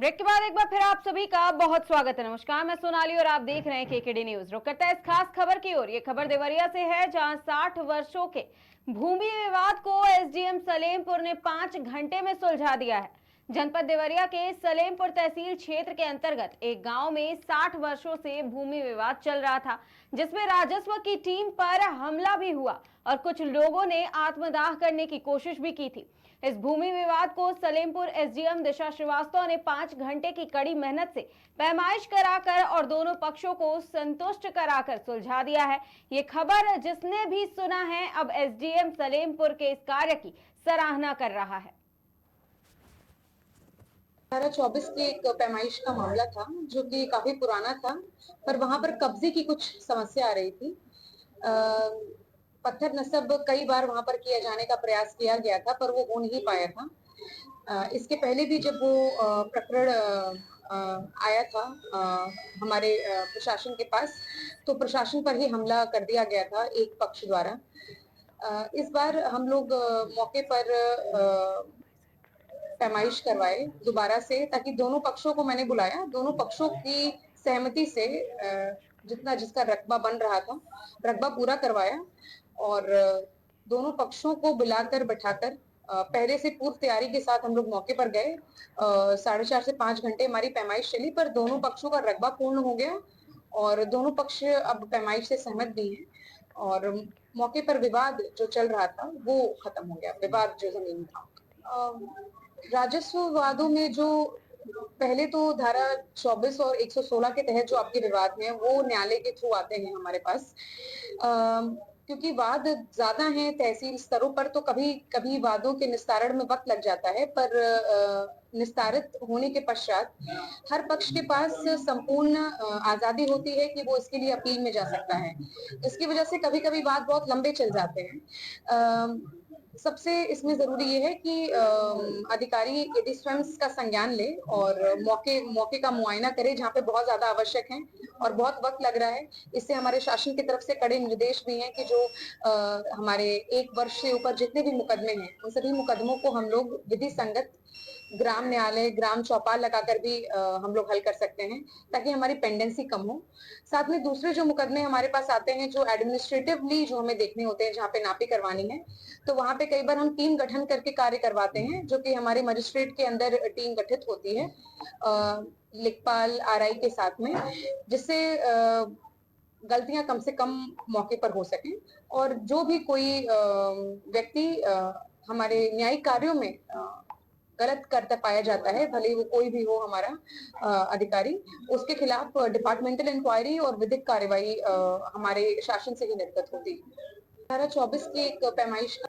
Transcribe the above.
Break के बाद एक बार फिर आप सभी का बहुत स्वागत है। नमस्कार, मैं सोनाली और आप देख रहे हैं केकेडी न्यूज। रुक करते हैं इस खास खबर की ओर। ये खबर देवरिया से है, जहां 60 वर्षों के भूमि विवाद को एसडीएम सलेमपुर ने 5 घंटे में सुलझा दिया है। जनपद देवरिया के सलेमपुर तहसील क्षेत्र के अंतर्गत एक गांव में 60 वर्षों से भूमि विवाद चल रहा था, जिसमें राजस्व की टीम पर हमला भी हुआ और कुछ लोगों ने आत्मदाह करने की कोशिश भी की थी। इस भूमि विवाद को सलेमपुर एसडीएम दिशा श्रीवास्तव ने 5 घंटे की कड़ी मेहनत से पैमाइश कराकर और दोनों पक्षों को संतुष्ट कराकर सुलझा दिया है। ये खबर जिसने भी सुना है, अब एसडीएम सलेमपुर के इस कार्य की सराहना कर रहा है। 2024 की एक पैमाइश का मामला था जो कि काफी पुराना था, पर वहां पर कब्जे की कुछ समस्या आ रही थी। पत्थर नस्ब कई बार वहां पर किया जाने का प्रयास किया गया था, पर वो हो नहीं पाया था। इसके पहले भी जब वो प्रकरण आया था हमारे प्रशासन के पास, तो प्रशासन पर ही हमला कर दिया गया था एक पक्ष द्वारा। इस बार हम लोग मौके पर पैमाइश करवाए दोबारा से, ताकि दोनों पक्षों को मैंने बुलाया, दोनों पक्षों की सहमति से जितना जिसका रकबा बन रहा था रकबा पूरा करवाया और दोनों पक्षों को बुलाकर बैठाकर पहले से पूर्व तैयारी के साथ हम लोग मौके पर गए। 4.5 से 5 घंटे हमारी पैमाइश चली, पर दोनों पक्षों का रकबा पूर्ण हो गया और दोनों पक्ष अब पैमाइश से सहमत भी हैं और मौके पर विवाद जो चल रहा था वो खत्म हो गया। विवाद जो जमीन था, राजस्व वादों में जो पहले तो धारा 24 और 116 के तहत जो आपके विवाद हैं वो न्यायालय के थ्रू आते हैं हमारे पास। क्योंकि वाद ज्यादा हैं तहसील स्तरों पर, तो कभी कभी वादों के निस्तारण में वक्त लग जाता है, पर निस्तारित होने के पश्चात हर पक्ष के पास संपूर्ण आजादी होती है कि वो इसके लिए अपील में जा सकता है। इसकी वजह से कभी कभी वाद बहुत लंबे चल जाते हैं। सबसे इसमें जरूरी ये है कि अधिकारी यदि स्वयं का संज्ञान ले और मौके का मुआयना करे जहाँ पे बहुत ज्यादा आवश्यक है और बहुत वक्त लग रहा है। इससे हमारे शासन की तरफ से कड़े निर्देश भी हैं कि जो हमारे 1 वर्ष से ऊपर जितने भी मुकदमे हैं उन सभी मुकदमों को हम लोग विधि संगत ग्राम न्यायालय, ग्राम चौपाल लगाकर भी हम लोग हल कर सकते हैं, ताकि हमारी पेंडेंसी कम हो। साथ में दूसरे जो मुकदमे हमारे पास आते हैं जो एडमिनिस्ट्रेटिवली जो हमें देखने होते हैं, जहाँ पे नापी करवानी है, तो वहां पे कई बार हम टीम गठन करके कार्य करवाते हैं, जो कि हमारे मजिस्ट्रेट के अंदर टीम गठित होती है लेखपाल आरआई के साथ में, जिससे गलतियां कम से कम मौके पर हो सके और जो भी कोई व्यक्ति हमारे न्यायिक कार्यों में गलत करता पाया जाता है, भले वो कोई भी हो हमारा अधिकारी, उसके खिलाफ डिपार्टमेंटल इंक्वायरी और विधिक कार्रवाई हमारे शासन से ही निर्गत होती है। 2024 की एक पैमाइश